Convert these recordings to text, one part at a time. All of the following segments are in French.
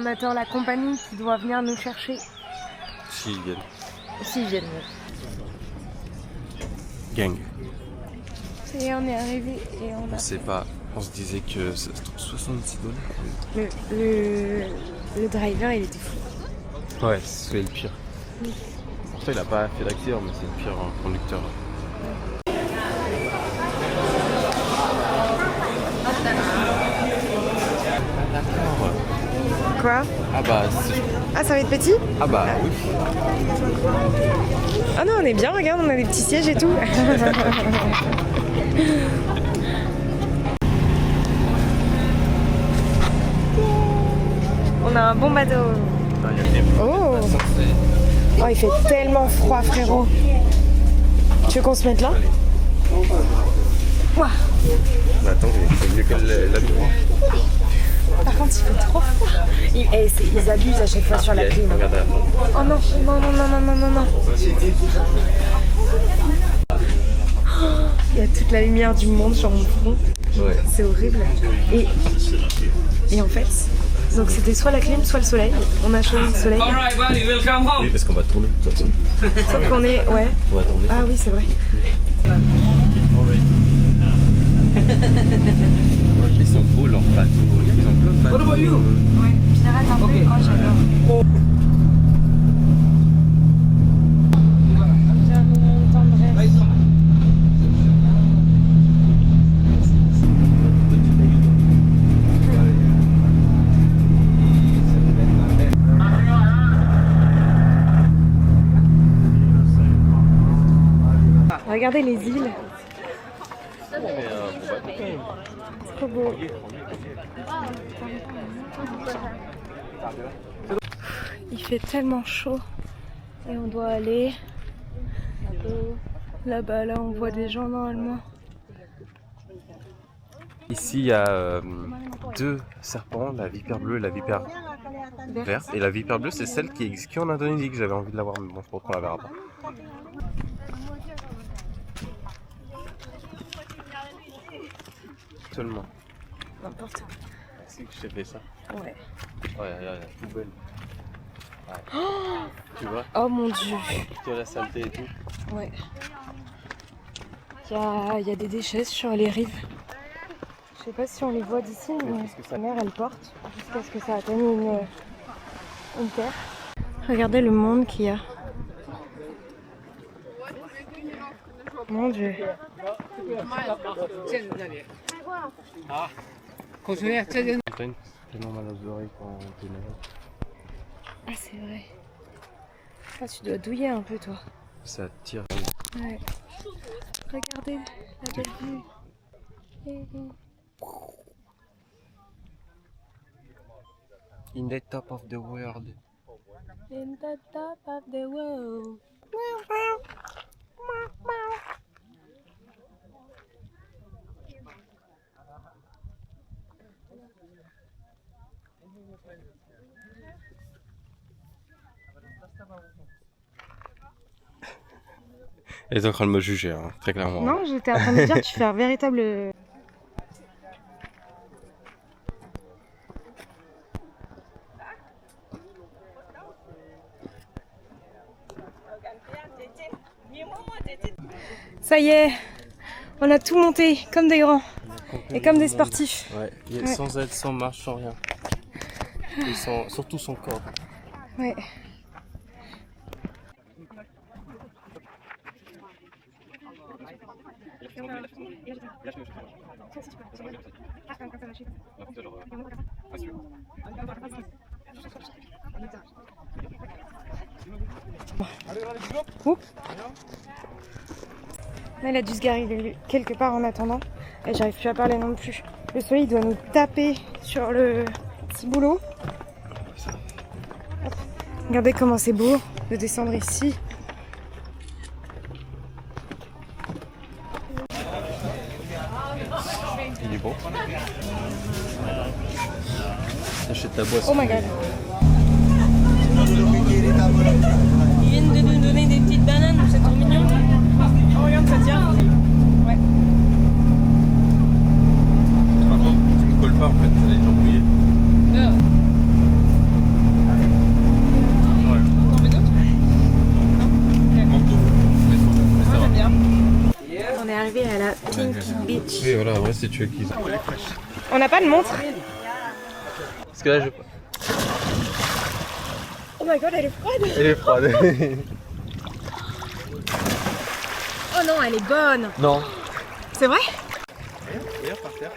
on attend la compagnie qui doit venir nous chercher. S'ils viennent. S'ils viennent. Gang. Et on est arrivé et on a... On sait pas. On se disait que ça se trouve $66. Le driver, il était fou. Ouais, c'est le pire. Pourtant, il a pas fait d'accident, mais c'est le pire conducteur. Quoi? Ah bah, Ah, ça va être petit? ah bah oui. Ah non, on est bien, regarde, on a des petits sièges et tout. On a un bon bateau. Oh. Oh, il fait tellement froid, frérot. Tu veux qu'on se mette là? Ouah. Bah attends, c'est mieux que l'avion. Par contre, il fait trop froid. Ils abusent à chaque fois sur la clim. Regarde à la fin. Oh non, non, non, non, non, non, non, non. Il y a toute la lumière du monde sur mon front. Ouais. C'est horrible. Et en fait, donc c'était soit la clim, soit le soleil. On a choisi le soleil. Oui, parce qu'on va tourner de toute façon. Sauf qu'on est... Ouais. On va tourner. Ah oui, c'est vrai. Ils sont beaux leurs bateaux. Ils ont plein de bateaux. Ouais, je l'arrête un peu. Oh, j'adore. J'ai un moment de tendresse. Regardez les îles. C'est trop beau. Il fait tellement chaud et on doit aller là-bas. Là, on voit des gens normalement. Ici, il y a deux serpents, la vipère bleue et la vipère verte. Et la vipère bleue, c'est celle qui existe en Indonésie, que j'avais envie de la voir, mais bon, je pense qu'on la verra pas. Seulement. N'importe quoi. C'est que j'ai fait ça. Ouais. Ouais, la poubelle. Ouais. Tu vois? Oh mon dieu. Tu vois la saleté et tout. Ouais. Il y a des déchets sur les rives. Je sais pas si on les voit d'ici, mais sa mère elle porte jusqu'à ce que ça atteigne une terre. Regardez le monde qu'il y a. Mon dieu. Tellement mal aux oreilles quand t'es malade. Ah c'est vrai. Ah tu dois douiller un peu toi. Ça tire. Ouais. Regardez la belle vue. In the top of the world. In the top of the world. Elle est en train de me juger, hein, très clairement. Non, j'étais en train de dire tu fais un véritable... Ça y est, on a tout monté comme des grands et comme des sportifs. Ouais, sans aide, sans marche, sans rien. Et surtout son corps. Ouais. Là, il a dû se garer quelque part en attendant. Et j'arrive plus à parler non plus. Le soleil doit nous taper sur le petit boulot. Hop. Regardez comment c'est beau de descendre ici. Il est bon. Achète ta boisson. Oh my god. Ils viennent de nous donner des petites bananes, c'est trop mignon. Oh regarde, ça tient. Ouais. Par contre, tu me colles pas en fait, t'as les jambes mouillées. arrivé à la Pink Beach. Oui, voilà, en vrai, c'est tu qui. On n'a pas de montre. Parce que là, je. Oh my god, elle est froide. Elle est froide. Oh non, elle est bonne. Non. C'est vrai? D'ailleurs, par terre.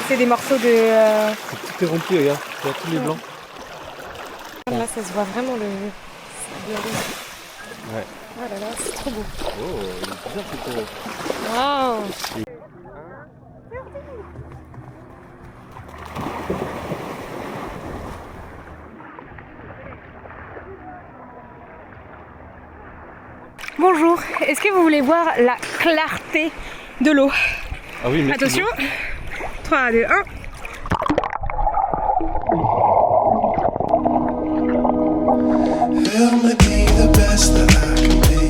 C'est des morceaux de... Tout est rempli, regarde. Il y a tous les blancs. Là, ça se voit vraiment le... Ouais. Oh là là, c'est trop beau. Oh, il est bien ce taureau. Waouh. Bonjour, est-ce que vous voulez voir la clarté de l'eau? Ah oui, mais attention, 3, 2, 1. Feel me be the best that I can be.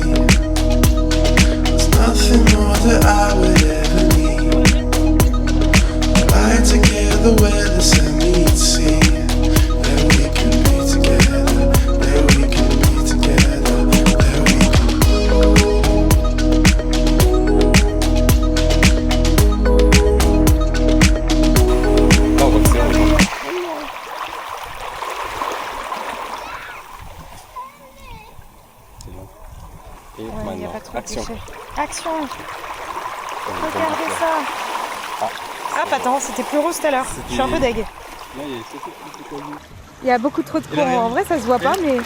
There's nothing more that I would ever need. Fly together where the sun meets sea. There we can be together. There we can be together. There we Oh, donc c'est vrai. Et Ouais, il n'y a maintenant, pas trop de action. déchets. Action. Regardez ça. Ah, attends, c'était plus rose tout à l'heure. Je suis un peu deg. Là, il y a c'est tout connu. Il y a beaucoup trop de Et là, courant. En vrai, ça se voit pas, mais...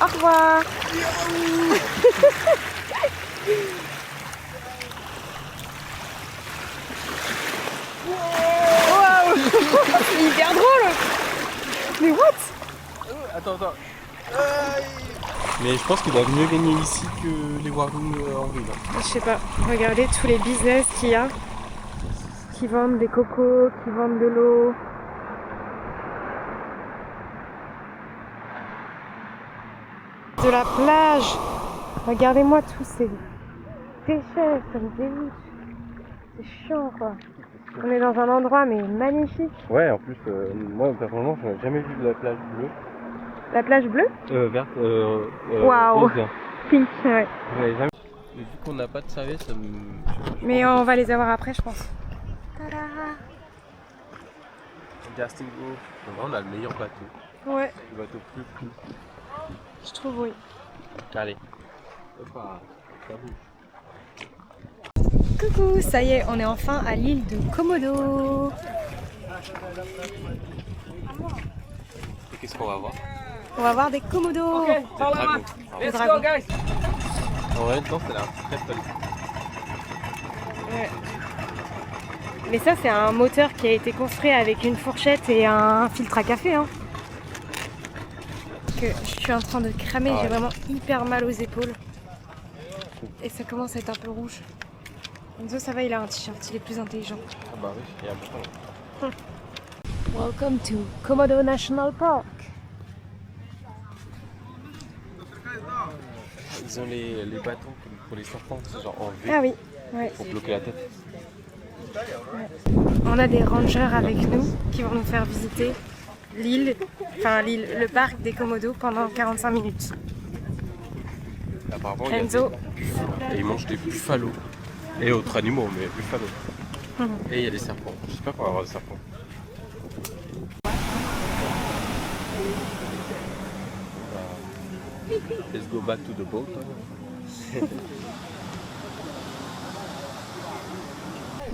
Au revoir. Waouh. C'est hyper drôle. Mais what? Attends. Mais je pense qu'ils doivent mieux gagner ici que les Warung en ville. Je sais pas. Regardez tous les business qu'il y a. Qui vendent des cocos, qui vendent de l'eau. De la plage. Regardez-moi tous ces déchets, ça me dégoûte. C'est chiant quoi. On est dans un endroit mais magnifique. Ouais, en plus, moi personnellement, je n'ai jamais vu de la plage bleue. La plage bleue? Verte, Waouh. rose. Pink, ouais. J'avais jamais... Mais vu qu'on n'a pas de service, ça me... Mais on va les avoir après je pense. Tada. Justin Go. En vrai, on a le meilleur bateau. Ouais, Le bateau plus cool. je trouve oui. Allez. Hoppa. Ça bouge. Coucou, ça y est, on est enfin à l'île de Komodo. Et qu'est-ce qu'on va voir? On va voir des komodos. Dragon. Des dragons. En vrai, temps, ça a l'air très fun. Ouais. Mais ça, c'est un moteur qui a été construit avec une fourchette et un filtre à café. Hein. Que je suis en train de cramer, Ah ouais. j'ai vraiment hyper mal aux épaules. Et ça commence à être un peu rouge. Enzo, ça va, il a un t-shirt, il est plus intelligent. Ah bah oui, il y a un bouton. Welcome to Komodo National Park. Ils ont les bâtons pour les serpents, c'est genre en V Ah oui, ouais. pour bloquer la tête. On a des rangers avec nous qui vont nous faire visiter l'île, le parc des Komodos pendant 45 minutes. Apparemment, il y a Enzo. et ils mangent des buffalo. Et autres animaux, mais buffalo. Et il y a des serpents. J'espère qu'on va avoir des serpents. Let's go back to the boat.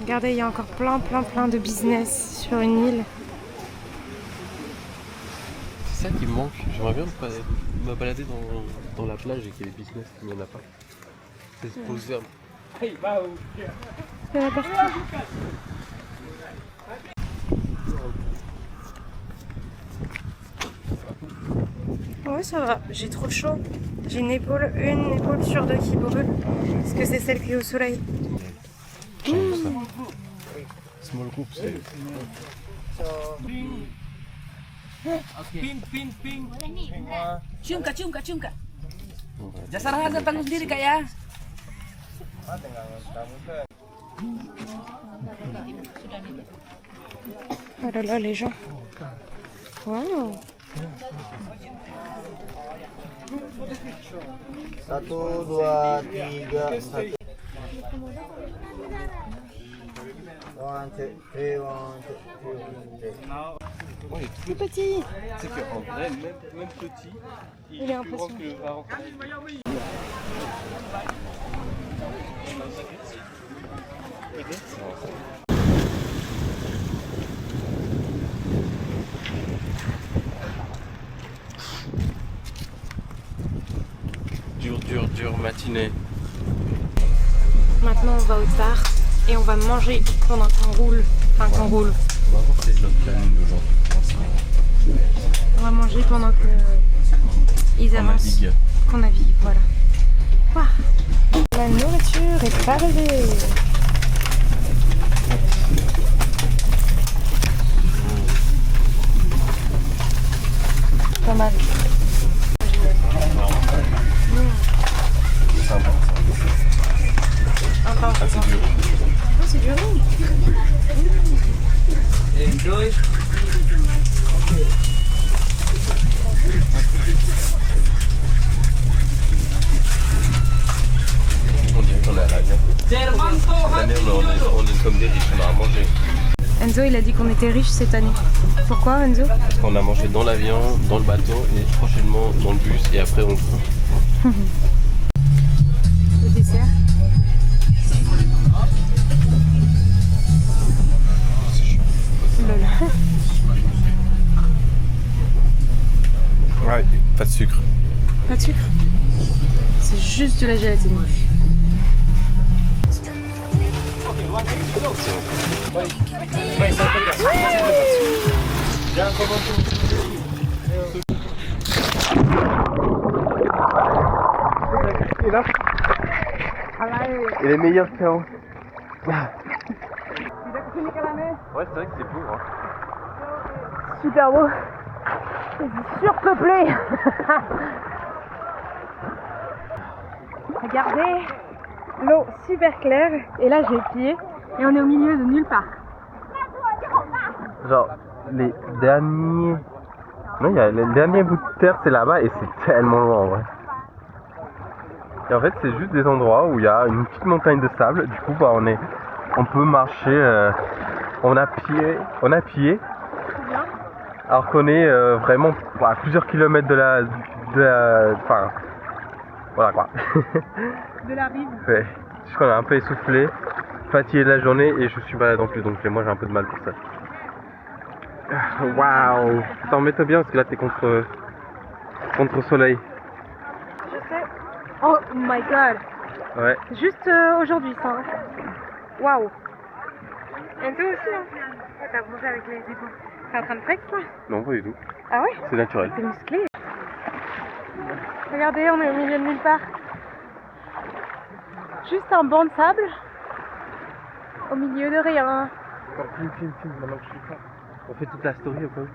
Regardez, il y a encore plein de business sur une île. C'est ça qui me manque. J'aimerais bien me balader dans la plage et qu'il y ait des business, mais il n'y en a pas. C'est se poser. Il y en a partout. Ouais, ça va, j'ai trop chaud. J'ai une épaule sur deux qui brûle. Parce que c'est celle qui est au soleil. Small group, c'est. Cium kak. Jasar harga tanggung sendiri kak ya. Oh là là, les gens. Waouh. 1, 2, 3, 1. Tout petit. C'est qu'en vrai, même petit, Il est impressionnant. que le parent. Dur matinée. Maintenant, on va au bar et on va manger pendant qu'on roule. Enfin, qu'on roule. On va voir c'est notre planning d'aujourd'hui. On va manger pendant que ils On avancent. navigue. Qu'on navigue, voilà. Waouh. La nourriture est arrivée. Pas mal. C'est sympa. Enfin, C'est du oh, c'est du riz. On dirait qu'on est à l'avion. Cette année, on est comme des riches, on a à manger. Enzo, il a dit qu'on était riches cette année. Pourquoi, Enzo? Parce qu'on a mangé dans l'avion, dans le bateau et prochainement dans le bus et après on court. Le dessert. Lol. Ouais, pas de sucre. Pas de sucre. C'est juste de la gélatine. Et là, il est meilleur qu'avant. Ouais, c'est vrai que c'est beau. Hein. Super beau. C'est surpeuplé. Regardez, l'eau super claire. Et là, j'ai pied. Et on est au milieu de nulle part. Genre, les derniers. Non, il y a le dernier bout de terre, c'est là-bas et c'est tellement loin en vrai. Et en fait, c'est juste des endroits où il y a une petite montagne de sable. Du coup, bah, on peut marcher. On a pied. Alors qu'on est vraiment à plusieurs kilomètres de la. Enfin. Voilà quoi. De la rive. Ouais. Je suis un peu essoufflé, fatigué de la journée et je suis malade en plus, donc moi j'ai un peu de mal pour ça. Waouh! T'en mets-toi bien parce que là t'es contre soleil. Je sais. Oh my god. Ouais. Juste aujourd'hui, ça. Hein. Waouh. Et toi aussi, hein. Ouais, t'as bronzé avec les épaules. T'es en train de flex, là? Non, pas du tout. Ah ouais? C'est naturel. T'es musclé. Regardez, on est au milieu de nulle part. Juste un banc de sable. Au milieu de rien. Film, maintenant que je suis là. On fait toute la story au cas où.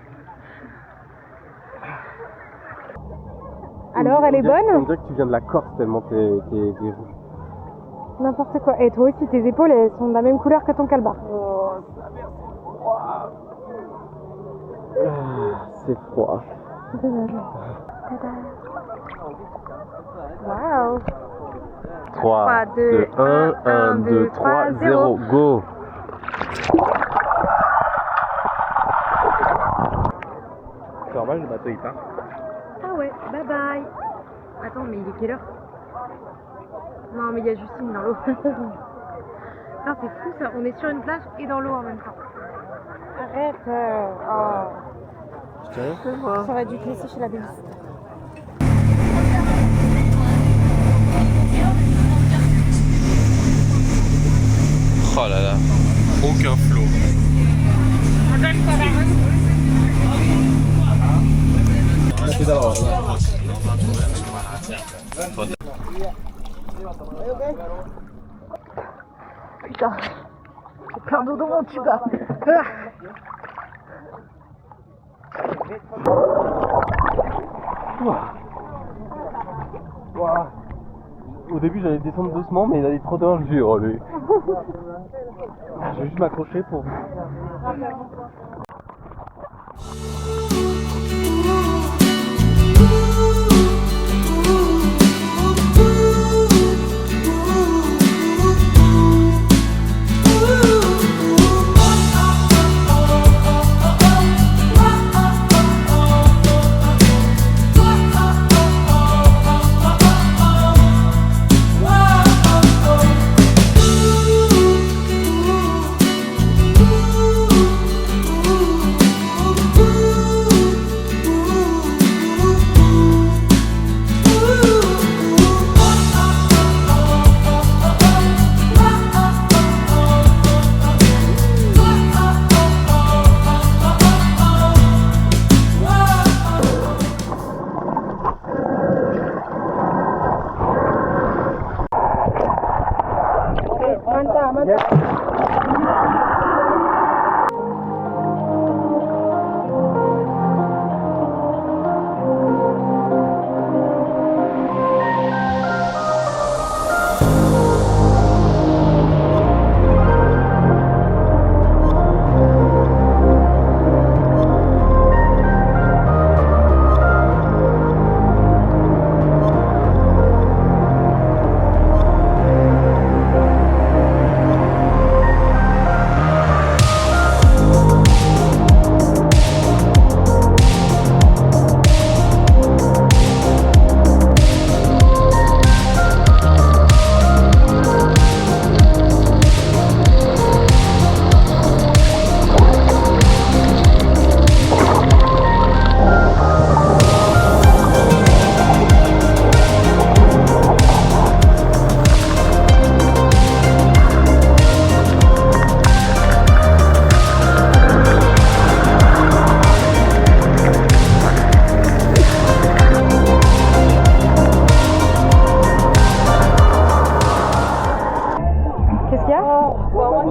Alors, elle est On bonne? dirait que tu viens de la Corse tellement t'es rouge. N'importe quoi. Et toi aussi, tes épaules, elles sont de la même couleur que ton calbar. Oh, ça merde, c'est froid. C'est dommage. Waouh. 3, 2, 1, 2, 3, 0, go! C'est normal, le bateau il part. Ah ouais, bye bye. Attends, mais il est quelle heure? Non, mais il y a Justine dans l'eau. Non, c'est fou ça, on est sur une plage et dans l'eau en même temps. Arrête. Oh. Je t'ai rien fait moi. Ça aurait dû te laisser chez la babysitter. Oh là là, aucun flot. Putain, j'ai plein d'eau dans mon tuba. Wow. Au début j'allais descendre doucement mais il allait trop dans le dur lui. Je vais juste m'accrocher pour...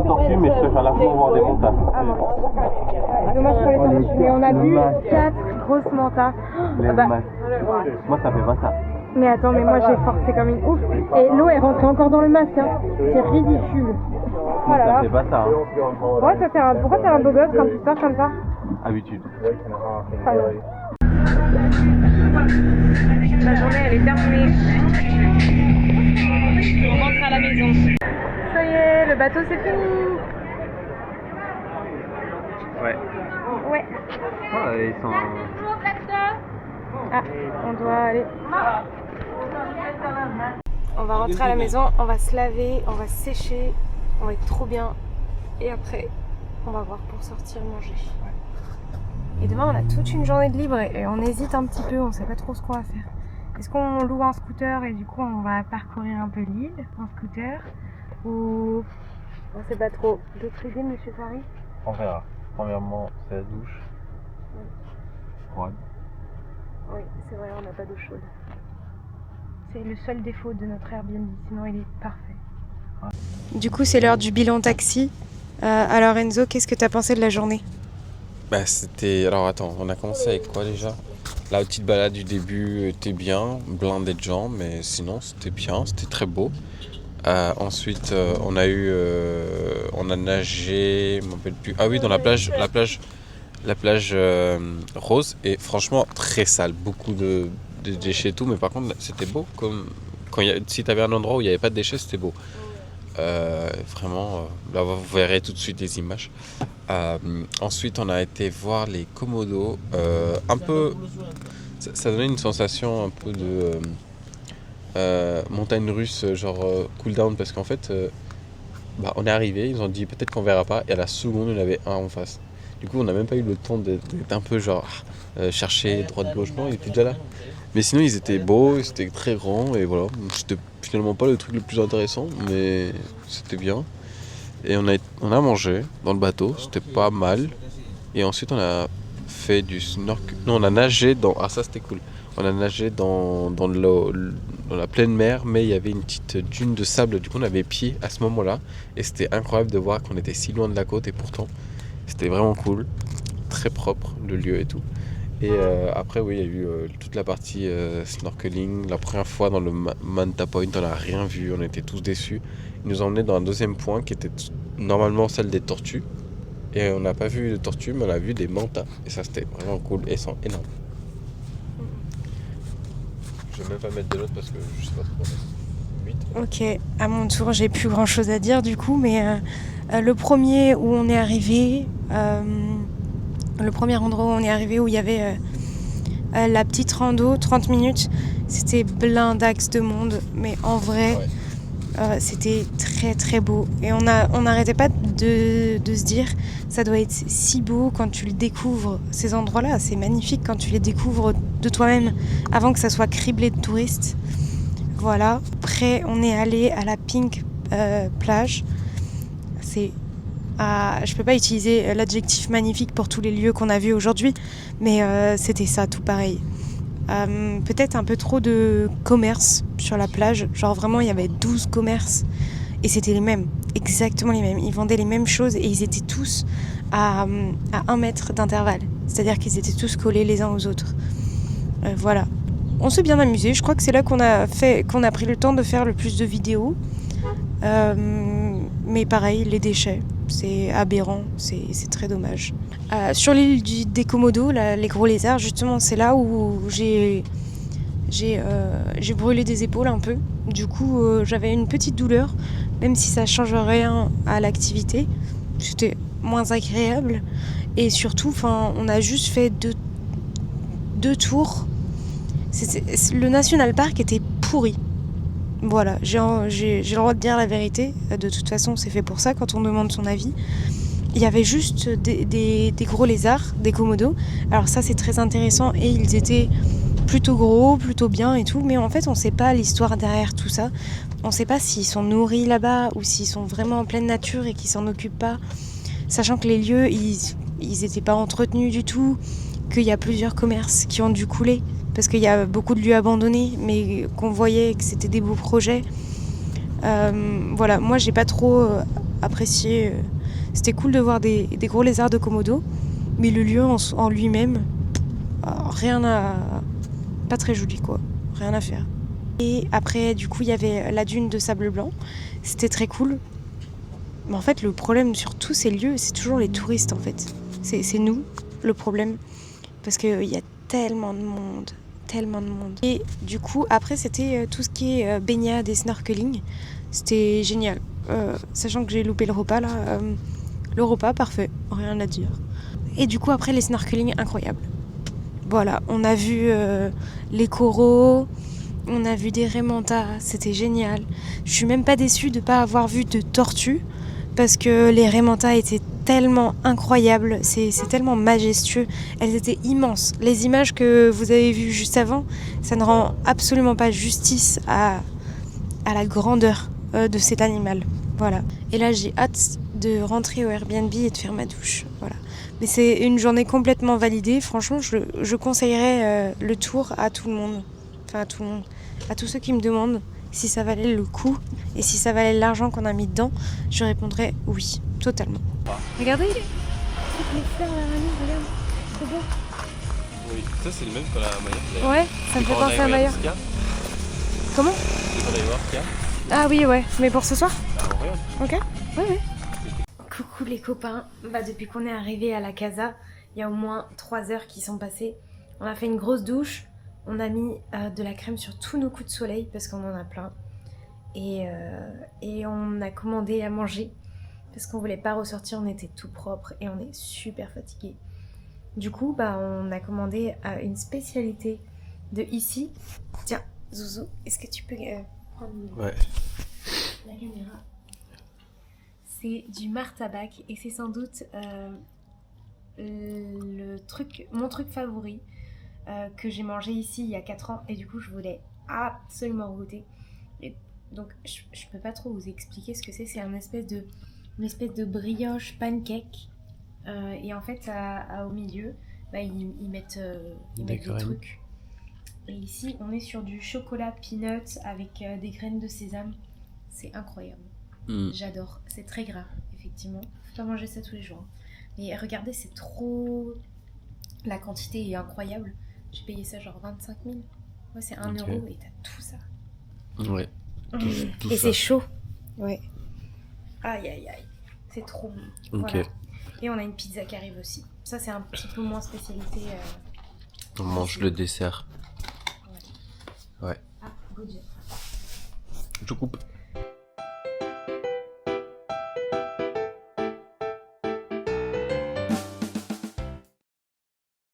Tortue, mais je préfère largement voir des mantas. Dommage pour les tortues, mais on a vu 4 grosses mantas. Moi ça fait pas ça. Mais attends, mais moi j'ai forcé comme une ouf. Et l'eau est rentrée encore dans le masque, hein. C'est ridicule. Oh là Ça là. fait pas ça. Hein. Ouais, toi, pourquoi t'es un beau gosse quand tu sors comme ça? Habitude. Ah non. La journée elle est terminée. On rentre à la maison. Ça y est, le bateau c'est fini. Ouais. Ouais. Ils sont... Ah, on doit aller. On va rentrer à la maison, on va se laver, on va se sécher, on va être trop bien. Et après, on va voir pour sortir manger. Et demain, on a toute une journée de libre et on hésite un petit peu, on sait pas trop ce qu'on va faire. Est-ce qu'on loue un scooter et du coup on va parcourir un peu l'île en scooter? Ou on sait pas trop. D'autres idées, monsieur Farid? On verra. Premièrement, c'est la douche. Froide. Oui, c'est vrai, on n'a pas d'eau chaude. C'est le seul défaut de notre Airbnb, sinon il est parfait. Du coup, c'est l'heure du bilan taxi. Alors Enzo, qu'est-ce que tu as pensé de la journée? Bah c'était... Alors attends, on a commencé avec quoi déjà? La petite balade du début était bien, blindée de gens, mais sinon c'était bien, c'était très beau. Ensuite, on a nagé, je me rappelle plus. Ah oui, dans la plage rose, et franchement très sale, beaucoup de déchets et tout, mais par contre c'était beau, comme si tu avais un endroit où il n'y avait pas de déchets, c'était beau. Vraiment, là vous verrez tout de suite les images. Ensuite, on a été voir les Komodos, un peu, ça donnait une sensation un peu de montagne russe, genre cool down, parce qu'en fait, on est arrivé, ils ont dit peut-être qu'on verra pas, et à la seconde, il y en avait un en face. Du coup, on n'a même pas eu le temps d'être un peu genre chercher droite gauche, non, ils étaient déjà là. Mais sinon, ils étaient beaux, ils étaient très grands, et voilà. C'était finalement pas le truc le plus intéressant, mais c'était bien. Et on a mangé dans le bateau, c'était pas mal. Et ensuite, on a fait du snorkel. Non, on a nagé dans. Ah, ça c'était cool. On a nagé dans la pleine mer, mais il y avait une petite dune de sable. Du coup, on avait pied à ce moment-là. Et c'était incroyable de voir qu'on était si loin de la côte, et pourtant, c'était vraiment cool. Très propre, le lieu et tout. Et après, oui, il y a eu toute la partie snorkeling. La première fois dans le Manta Point, on n'a rien vu, on était tous déçus. Ils nous ont emmenés dans un deuxième point qui était normalement celle des tortues. Et on n'a pas vu de tortues, mais on a vu des mantas. Et ça, c'était vraiment cool et ils sont énormes. Je vais même pas mettre de notes parce que je sais pas trop. 8. Ok, à mon tour, j'ai plus grand chose à dire du coup, mais le premier où on est arrivé, le premier endroit où on est arrivé où il y avait la petite rando, 30 minutes, c'était blindax de monde, mais en vrai, c'était très très beau. Et on n'arrêtait pas de se dire, ça doit être si beau quand tu le découvres, ces endroits-là, c'est magnifique quand tu les découvres de toi-même, avant que ça soit criblé de touristes. Voilà, après on est allé à la Pink plage. Je peux pas utiliser l'adjectif magnifique pour tous les lieux qu'on a vus aujourd'hui, mais c'était ça, tout pareil. Peut-être un peu trop de commerce sur la plage, genre vraiment il y avait 12 commerces Et c'était les mêmes, exactement les mêmes. Ils vendaient les mêmes choses et ils étaient tous à 1 mètre d'intervalle. C'est-à-dire qu'ils étaient tous collés les uns aux autres. Voilà. On s'est bien amusé. Je crois que c'est là qu'on a pris le temps de faire le plus de vidéos. Mais pareil, les déchets, c'est aberrant, c'est très dommage. Sur l'île des Komodo, les gros lézards, justement, c'est là où j'ai brûlé des épaules un peu. Du coup, j'avais une petite douleur, même si ça change rien à l'activité. C'était moins agréable. Et surtout, on a juste fait deux tours. Le National Park était pourri. Voilà, j'ai le droit de dire la vérité. De toute façon, c'est fait pour ça quand on demande son avis. Il y avait juste des gros lézards, des komodos. Alors ça, c'est très intéressant et ils étaient plutôt gros, plutôt bien et tout. Mais en fait, on ne sait pas l'histoire derrière tout ça. On ne sait pas s'ils sont nourris là-bas ou s'ils sont vraiment en pleine nature et qu'ils s'en occupent pas. Sachant que les lieux, ils n'étaient pas entretenus du tout, qu'il y a plusieurs commerces qui ont dû couler. Parce qu'il y a beaucoup de lieux abandonnés, mais qu'on voyait que c'était des beaux projets. Voilà, moi j'ai pas trop apprécié. C'était cool de voir des gros lézards de Komodo, mais le lieu en lui-même, pas très joli quoi, rien à faire. Et après, du coup, il y avait la dune de sable blanc, c'était très cool. Mais en fait, le problème sur tous ces lieux, c'est toujours les touristes en fait. C'est nous le problème, parce qu'il y a tellement de monde. Et du coup, après, c'était tout ce qui est baignade et snorkeling. C'était génial. Sachant que j'ai loupé le repas, là. Le repas, parfait. Rien à dire. Et du coup, après, les snorkeling, incroyables. Voilà, on a vu les coraux, on a vu des raimentas, c'était génial. Je suis même pas déçue de pas avoir vu de tortues, parce que les raimentas étaient tellement incroyables, c'est tellement majestueux, elles étaient immenses. Les images que vous avez vues juste avant, ça ne rend absolument pas justice à la grandeur de cet animal. Voilà. Et là, j'ai hâte de rentrer au Airbnb et de faire ma douche. Voilà. Mais c'est une journée complètement validée. Franchement, je conseillerais le tour à tout le monde. Enfin, à tout le monde. À tous ceux qui me demandent si ça valait le coup et si ça valait l'argent qu'on a mis dedans, je répondrais oui, totalement. Regardez, les fleurs à la vanille, regarde, c'est beau. Oui, ça c'est le même que la Mallorca. Ouais, ça me fait penser à Mallorca. Comment? C'est pour aller voir Kia. Ah oui, ouais, mais pour ce soir? Bah, on regarde. Ok, ouais. Coucou les copains, depuis qu'on est arrivé à la casa, il y a au moins 3 heures qui sont passées. On a fait une grosse douche, on a mis de la crème sur tous nos coups de soleil parce qu'on en a plein. Et on a commandé à manger parce qu'on voulait pas ressortir, on était tout propre et on est super fatigué. Du coup, on a commandé une spécialité de ici. Tiens, Zouzou, est-ce que tu peux prendre la caméra? C'est du martabak et c'est sans doute mon truc favori que j'ai mangé ici il y a 4 ans et du coup je voulais absolument goûter. Et donc je peux pas trop vous expliquer ce que c'est une espèce de brioche pancake et en fait au milieu ils mettent des trucs. Et ici on est sur du chocolat peanut avec des graines de sésame, c'est incroyable. J'adore, c'est très gras, effectivement. Faut pas manger ça tous les jours. Mais regardez, c'est trop. La quantité est incroyable. J'ai payé ça genre 25 000. Ouais, c'est 1 euro et t'as tout ça. Ouais. Tout et ça. c'est chaud. Ouais. Aïe aïe aïe. C'est trop bon. Ok. Voilà. Et on a une pizza qui arrive aussi. Ça, c'est un petit peu moins spécialité. On mange le dessert. Ouais. Ouais. Ah, good job. Je coupe.